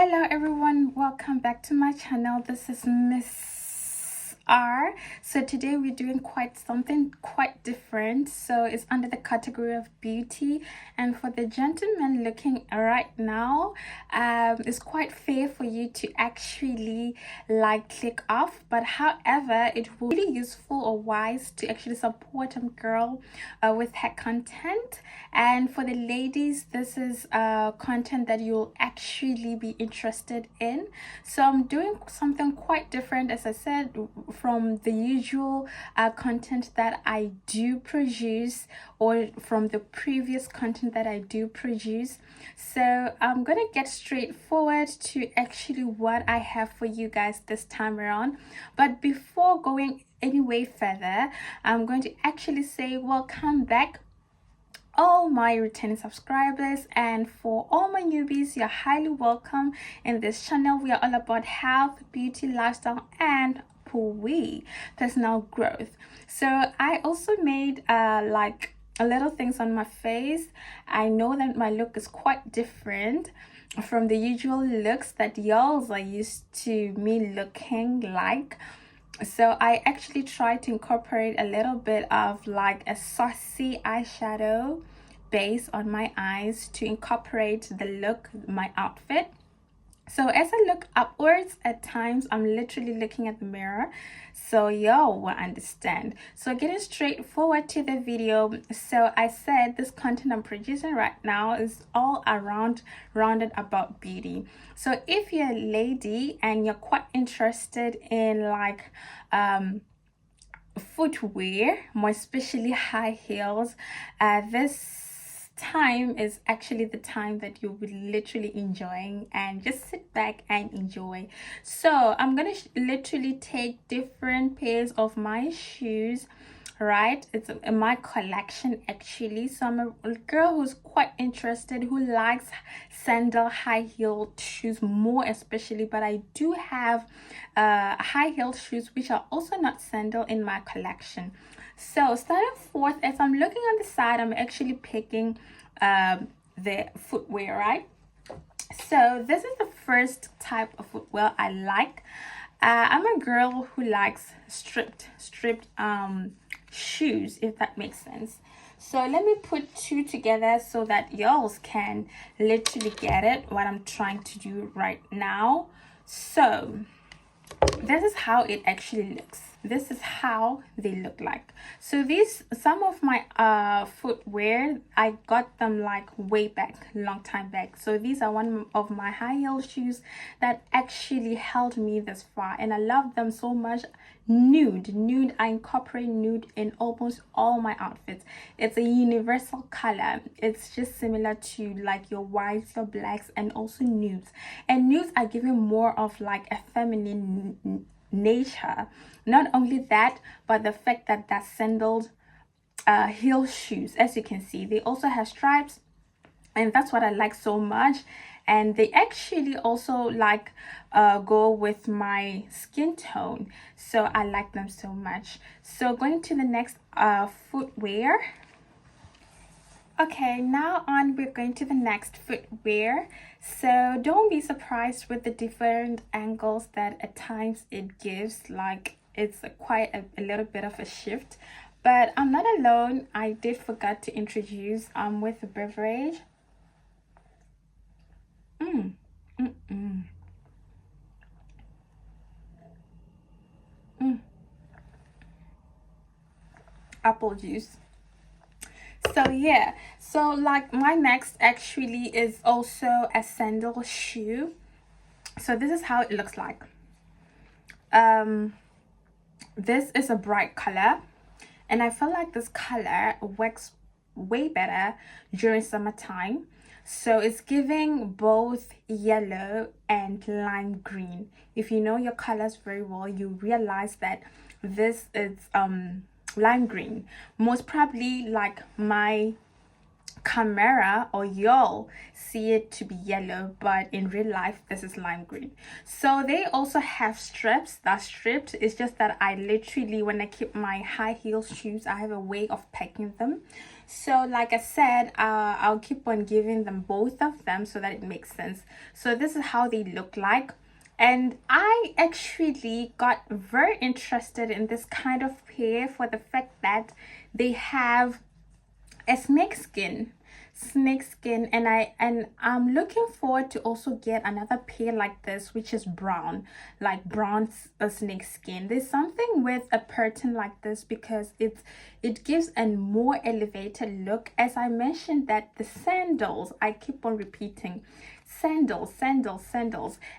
Hello everyone, welcome back to my channel. This is Miss R. So today we're doing something quite different. So it's under the category of beauty, and for the gentleman looking right now, it's quite fair for you to actually click off, but however it will be really useful or wise to actually support a girl with her content. And for the ladies, this is content that you'll actually be interested in. So I'm doing something quite different, as I said, from the usual content that I do produce, or from the previous content that I do produce. So I'm gonna get straight forward to actually what I have for you guys this time around. But before going any way further, I'm going to actually say welcome back all my returning subscribers, and for all my newbies, you're highly welcome. In this channel we are all about health, beauty, lifestyle, and personal growth. So I also made a little things on my face. I know that my look is quite different from the usual looks that y'all are used to me looking like. So I actually try to incorporate a little bit of like a saucy eyeshadow base on my eyes to incorporate the look, my outfit. So as I look upwards, at times I'm literally looking at the mirror, so y'all will understand. So getting straight forward to the video, so I said this content I'm producing right now is all rounded about beauty. So if you're a lady and you're quite interested in footwear, more especially high heels, this time is actually the time that you'll be literally enjoying, and just sit back and enjoy. So I'm gonna literally take different pairs of my shoes, right? It's in my collection actually. So I'm a girl who's quite interested, who likes sandal high heel shoes more especially, but I do have high heel shoes which are also not sandal in my collection. So starting forth, as I'm looking on the side, I'm actually picking the footwear, right? So this is the first type of footwear I like. I'm a girl who likes stripped shoes, if that makes sense. So let me put two together so that y'all can literally get it, what I'm trying to do right now. So this is how it actually looks. This is how they look like. So these, some of my footwear, I got them like way back, long time back. So these are one of my high heel shoes that actually held me this far, and I love them so much. Nude, I incorporate nude in almost all my outfits. It's a universal color. It's just similar to like your whites, your blacks, and also nudes. And nudes are giving more of like a feminine nature. Not only that, but the fact that they're sandaled heel shoes, as you can see, they also have stripes, and that's what I like so much. And they actually also go with my skin tone, so I like them so much. So going to the next footwear. Okay, now on we're going to the next footwear. So don't be surprised with the different angles that at times it gives, like it's quite a little bit of a shift. But I'm not alone. I did forget to introduce with a beverage. Apple juice. So yeah, so like my next actually is also a sandal shoe. So this is how it looks like. This is a bright color, and I feel like this color works way better during summertime. So it's giving both yellow and lime green. If you know your colors very well, you realize that this is lime green. Most probably like my camera or y'all see it to be yellow, but in real life this is lime green. So they also have strips. That stripped, it's just that I literally, when I keep my high heel shoes, I have a way of packing them. So like I said, I'll keep on giving them both of them so that it makes sense. So this is how they look like. And I actually got very interested in this kind of pair for the fact that they have a snake skin, and I'm looking forward to also get another pair like this, which is brown, like brown snake skin. There's something with a pattern like this because it gives a more elevated look. As I mentioned, that the sandals, I keep on repeating, sandals,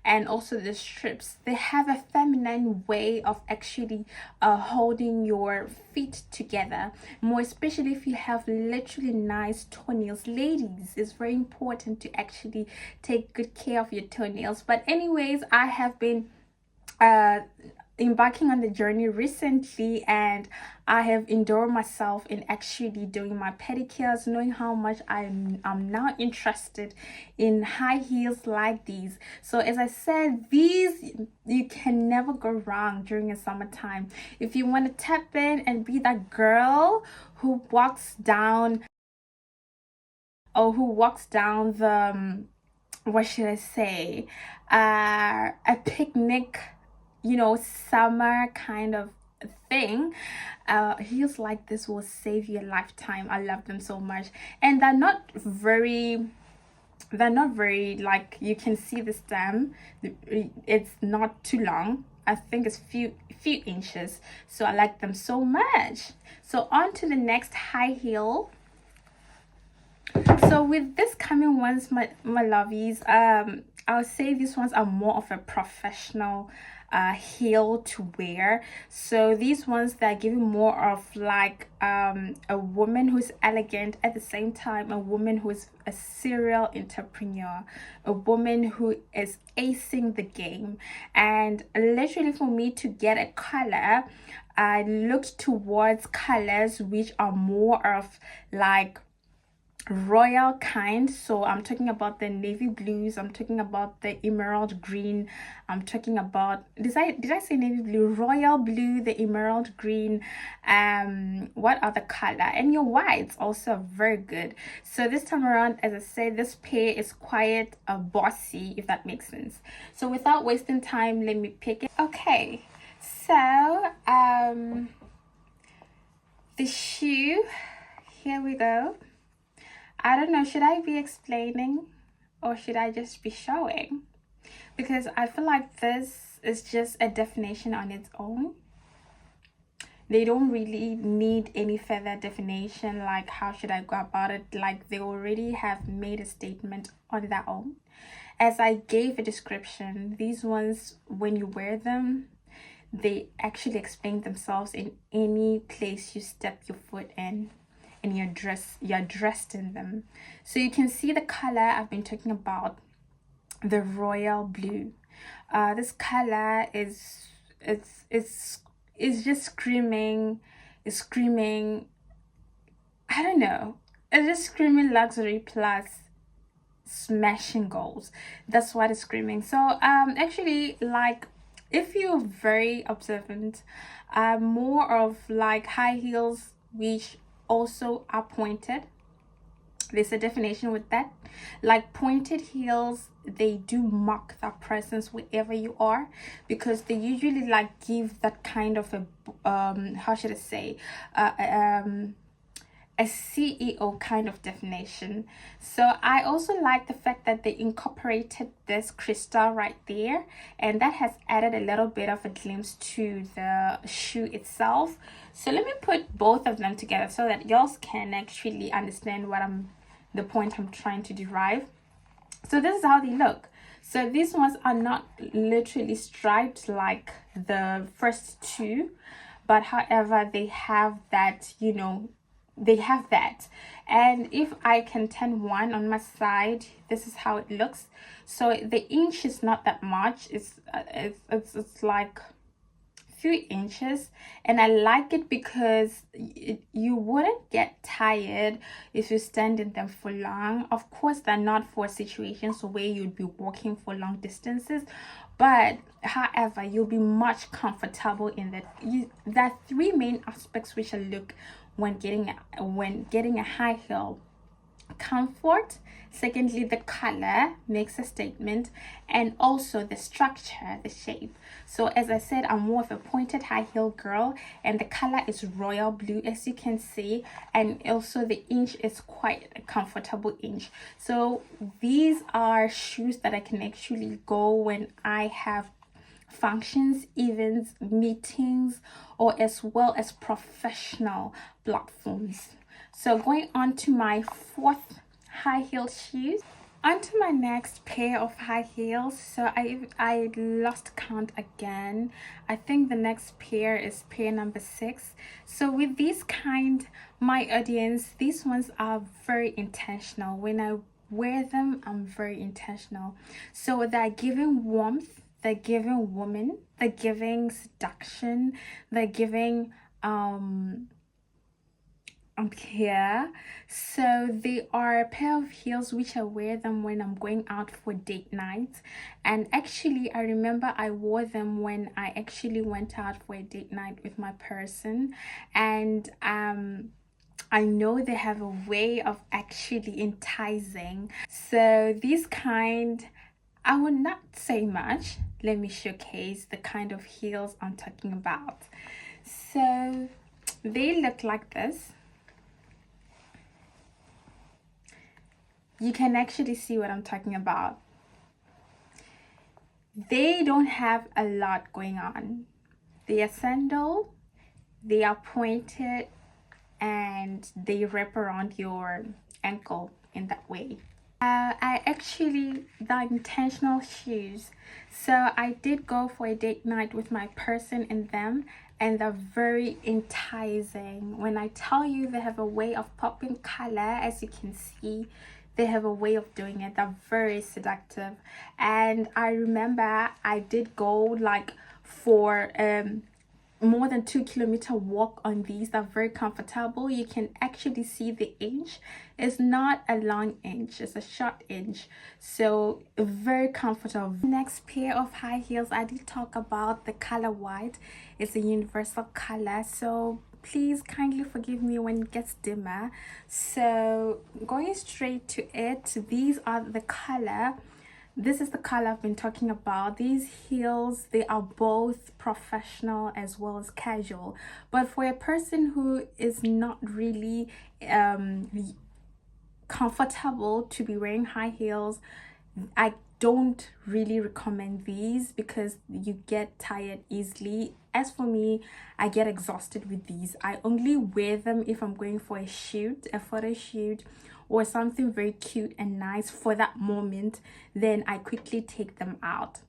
and also the strips, they have a feminine way of actually holding your feet together, more especially if you have literally nice toenails. Ladies, it's very important to actually take good care of your toenails. But anyways, I have been uh embarking on the journey recently, and I have endured myself in actually doing my pedicures, knowing how much I'm now interested in high heels like these. So as I said, these, you can never go wrong during the summertime. If you want to tap in and be that girl who walks down, or who walks down the what should I say, a picnic, summer kind of thing, heels like this will save you a lifetime. I love them so much. And they're not very, like, you can see the stem, it's not too long. I think it's few inches, so I like them so much. So on to the next high heel. So with this coming ones, my lovies, I'll say these ones are more of a professional heel to wear. So these ones, they're giving more of like a woman who's elegant, at the same time a woman who's a serial entrepreneur, a woman who is acing the game. And literally, for me to get a color, I looked towards colors which are more of like royal kind. So I'm talking about the navy blues, I'm talking about the emerald green, I'm talking about, did I say navy blue, royal blue, the emerald green, what other color, and your whites also very good. So this time around, as I said, this pair is quite bossy, if that makes sense. So without wasting time, let me pick it. Okay, so the shoe, here we go. I don't know, should I be explaining or should I just be showing? Because I feel like this is just a definition on its own. They don't really need any further definition, like how should I go about it. Like, they already have made a statement on their own. As I gave a description, these ones, when you wear them, they actually explain themselves in any place you step your foot in, and you're dressed in them. So you can see the color I've been talking about, the royal blue. This color is just screaming, I don't know, it's just screaming luxury plus smashing goals. That's what it's screaming. So actually, like, if you're very observant, more of like high heels which also are pointed. There's a definition with that. Like, pointed heels, they do mark their presence wherever you are, because they usually like give that kind of a how should I say, a CEO kind of definition. So I also like the fact that they incorporated this crystal right there, and that has added a little bit of a glimpse to the shoe itself. So let me put both of them together so that y'all can actually understand the point I'm trying to derive. So this is how they look. So these ones are not literally striped like the first two, but however, they have that, they have that. And if I can turn one on my side, this is how it looks. So the inch is not that much, it's like few inches, and I like it because you wouldn't get tired if you stand in them for long. Of course, they're not for situations where you'd be walking for long distances, but however, you'll be much comfortable in that. There are three main aspects which I look when getting a high heel: comfort, secondly the color makes a statement, and also the structure, the shape. So as I said, I'm more of a pointed high heel girl, and the color is royal blue, as you can see, and also the inch is quite a comfortable inch. So these are shoes that I can actually go when I have functions, events, meetings, or as well as professional platforms. So going on to my fourth high heel shoes. On to my next pair of high heels. So I lost count again. I think the next pair is pair number 6. So with these kind, my audience, these ones are very intentional. When I wear them, I'm very intentional. So they're giving warmth, they're giving woman, they're giving seduction, they're giving here. So they are a pair of heels which I wear them when I'm going out for date night. And actually I remember I wore them when I actually went out for a date night with my person. And I know they have a way of actually enticing. So these kind, I would not say much. Let me showcase the kind of heels I'm talking about. So they look like this. You can actually see what I'm talking about. They don't have a lot going on. They are sandal, they are pointed, and they wrap around your ankle in that way. I actually, the intentional shoes. So I did go for a date night with my person in them, and they're very enticing. When I tell you, they have a way of popping color, as you can see. They have a way of doing it. They're very seductive. And I remember I did go like for more than 2 kilometer walk on these. They're very comfortable. You can actually see the inch. It's not a long inch, it's a short inch. So very comfortable. Next pair of high heels, I did talk about the color white. It's a universal color, so please kindly forgive me when it gets dimmer. So going straight to it, these are the color. This is the color I've been talking about. These heels, they are both professional as well as casual. But for a person who is not really comfortable to be wearing high heels, I don't really recommend these because you get tired easily. As for me, I get exhausted with these. I only wear them if I'm going for a shoot, a photo shoot, or something very cute and nice for that moment. Then I quickly take them out.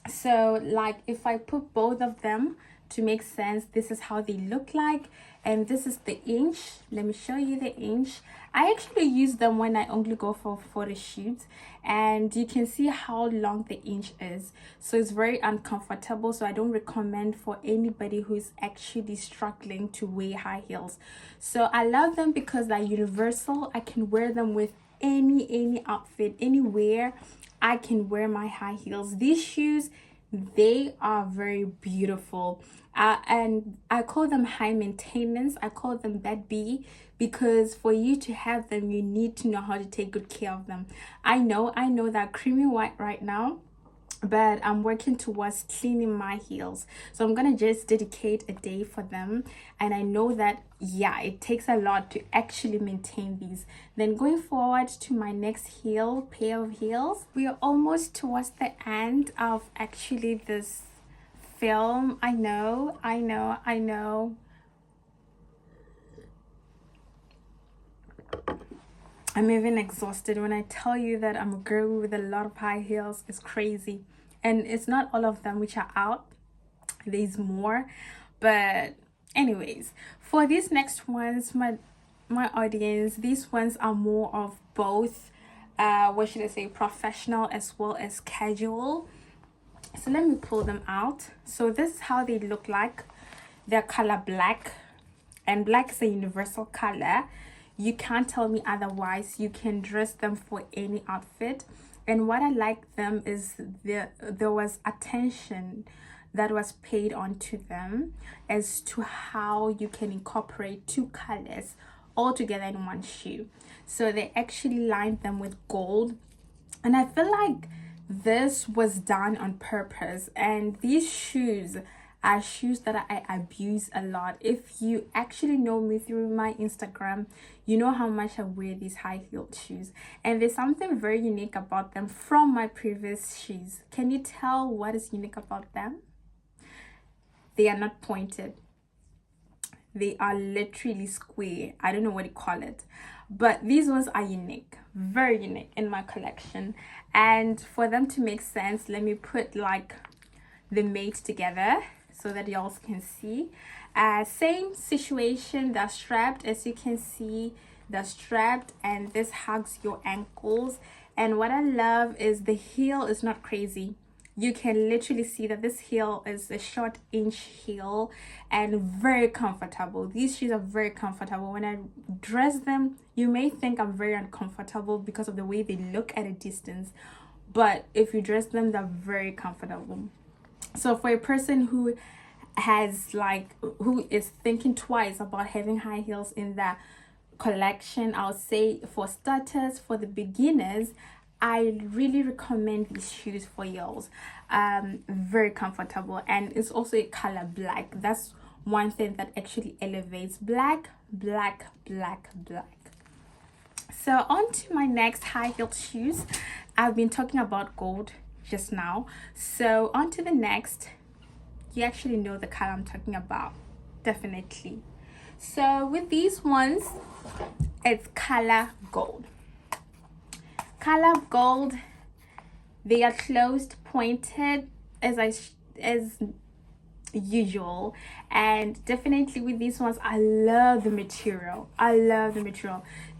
So like if I put both of them to make sense, this is how they look like, and this is the inch. Let me show you the inch. I actually use them when I only go for photo shoots, and you can see how long the inch is. So it's very uncomfortable, so I don't recommend for anybody who's actually struggling to wear high heels. So I love them because they're universal. I can wear them with any outfit, anywhere. I can wear my high heels. These shoes, they are very beautiful, and I call them high maintenance. I call them bad B, because for you to have them, you need to know how to take good care of them. I know that creamy white right now, but I'm working towards cleaning my heels, so I'm gonna just dedicate a day for them. And I know that, yeah, it takes a lot to actually maintain these. Then going forward to my next pair of heels, we are almost towards the end of actually this film. I know I'm even exhausted when I tell you that I'm a girl with a lot of high heels. It's crazy. And it's not all of them which are out. There's more. But anyways, for these next ones, my audience, these ones are more of both, what should I say, professional as well as casual. So let me pull them out. So this is how they look like. They're color black, and black is a universal color. You can't tell me otherwise. You can dress them for any outfit. And what I like them is there was attention that was paid onto them as to how you can incorporate two colors all together in one shoe. So they actually lined them with gold, and I feel like this was done on purpose. And these shoes are shoes that I abuse a lot. If you actually know me through my Instagram, you know how much I wear these high-heeled shoes, and there's something very unique about them from my previous shoes. Can you tell what is unique about them? They are not pointed. They are literally square. I don't know what you call it, but these ones are unique, very unique in my collection. And for them to make sense, let me put like the mate together so that y'all can see. Same situation, they're strapped. As you can see, they're strapped, and this hugs your ankles. And what I love is the heel is not crazy. You can literally see that this heel is a short inch heel and very comfortable. These shoes are very comfortable. When I dress them, you may think I'm very uncomfortable because of the way they look at a distance, but if you dress them, they're very comfortable. So for a person who is thinking twice about having high heels in their collection, I'll say for starters, for the beginners, I really recommend these shoes for y'all. Very comfortable, and it's also a color black. That's one thing that actually elevates black. So on to my next high-heeled shoes. I've been talking about gold just now, so on to the next. You actually know the color I'm talking about, definitely. So with these ones, it's color gold. Color gold, they are closed pointed as usual, and definitely with these ones, I love the material.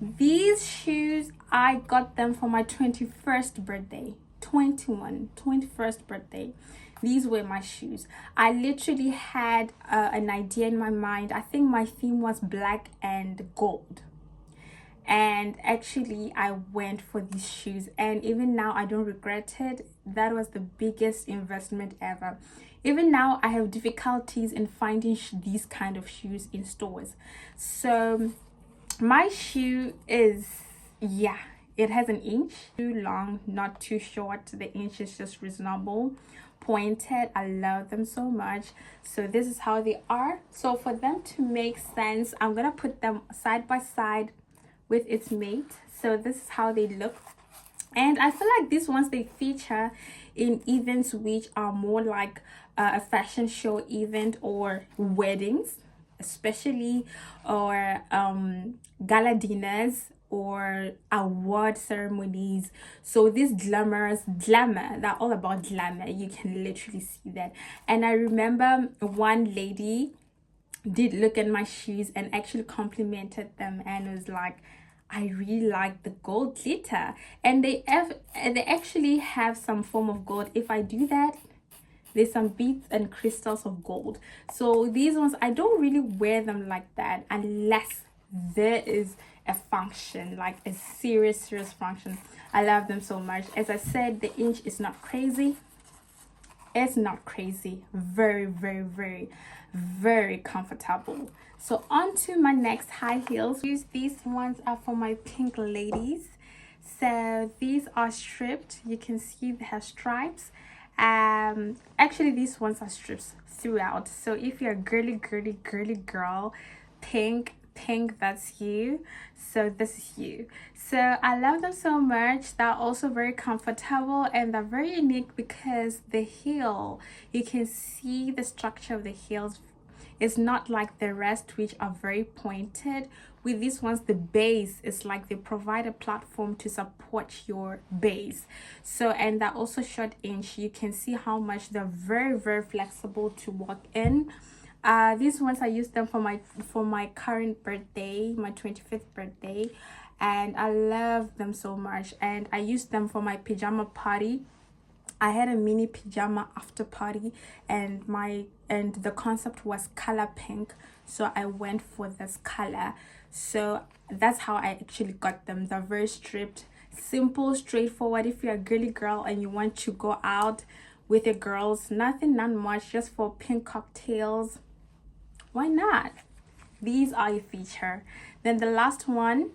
These shoes, I got them for my 21st birthday. 21st birthday. These were my shoes. I literally had an idea in my mind. I think my theme was black and gold, and actually I went for these shoes, and even now I don't regret it. That was the biggest investment ever. Even now I have difficulties in finding these kind of shoes in stores. So my shoe is, yeah, it has an inch. Too long, not too short. The inch is just reasonable. Pointed, I love them so much. So this is how they are. So for them to make sense, I'm gonna put them side by side with its mate. So this is how they look, and I feel like these ones, they feature in events which are more like a fashion show event or weddings especially, or gala dinners or award ceremonies. So this glamour, they're all about glamour. You can literally see that. And I remember one lady did look at my shoes and actually complimented them and was like, I really like the gold glitter, and they actually have some form of gold. If I do that, there's some beads and crystals of gold. So these ones, I don't really wear them like that unless there is a function, like a serious function. I love them so much. As I said, the inch is not crazy. It's not crazy. Very, very, very, very comfortable. So on to my next high heels. These ones are for my pink ladies. So these are stripped. You can see they have stripes. Actually these ones are strips throughout. So if you're a girly girl, pink, that's you. So this is you. So I love them so much. They're also very comfortable, and they're very unique because the heel, you can see the structure of the heels is not like the rest, which are very pointed. With these ones, the base is like they provide a platform to support your base. So, and they're also short inch. You can see how much they're very, very flexible to walk in. These ones, I used them for my current birthday, my 25th birthday, and I love them so much. And I used them for my pajama party. I had a mini pajama after party, and the concept was color pink, so I went for this color. So that's how I actually got them. They're very stripped, simple, straightforward. If you're a girly girl and you want to go out with your girls. Nothing, not much, just for pink cocktails. Why not? These are your feature. Then the last one,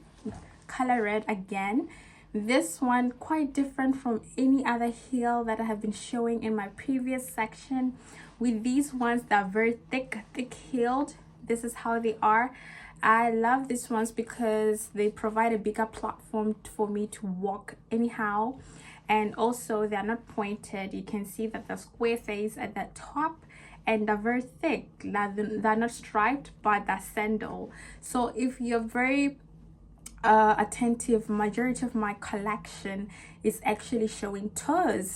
color red again. This one quite different from any other heel that I have been showing in my previous section. With these ones that are very thick heeled, this is how they are. I love these ones because they provide a bigger platform for me to walk anyhow, and also they're not pointed. You can see that the square face at the top, and they're very thick. They're not striped, but they're sandal. So if you're very attentive, majority of my collection is actually showing toes.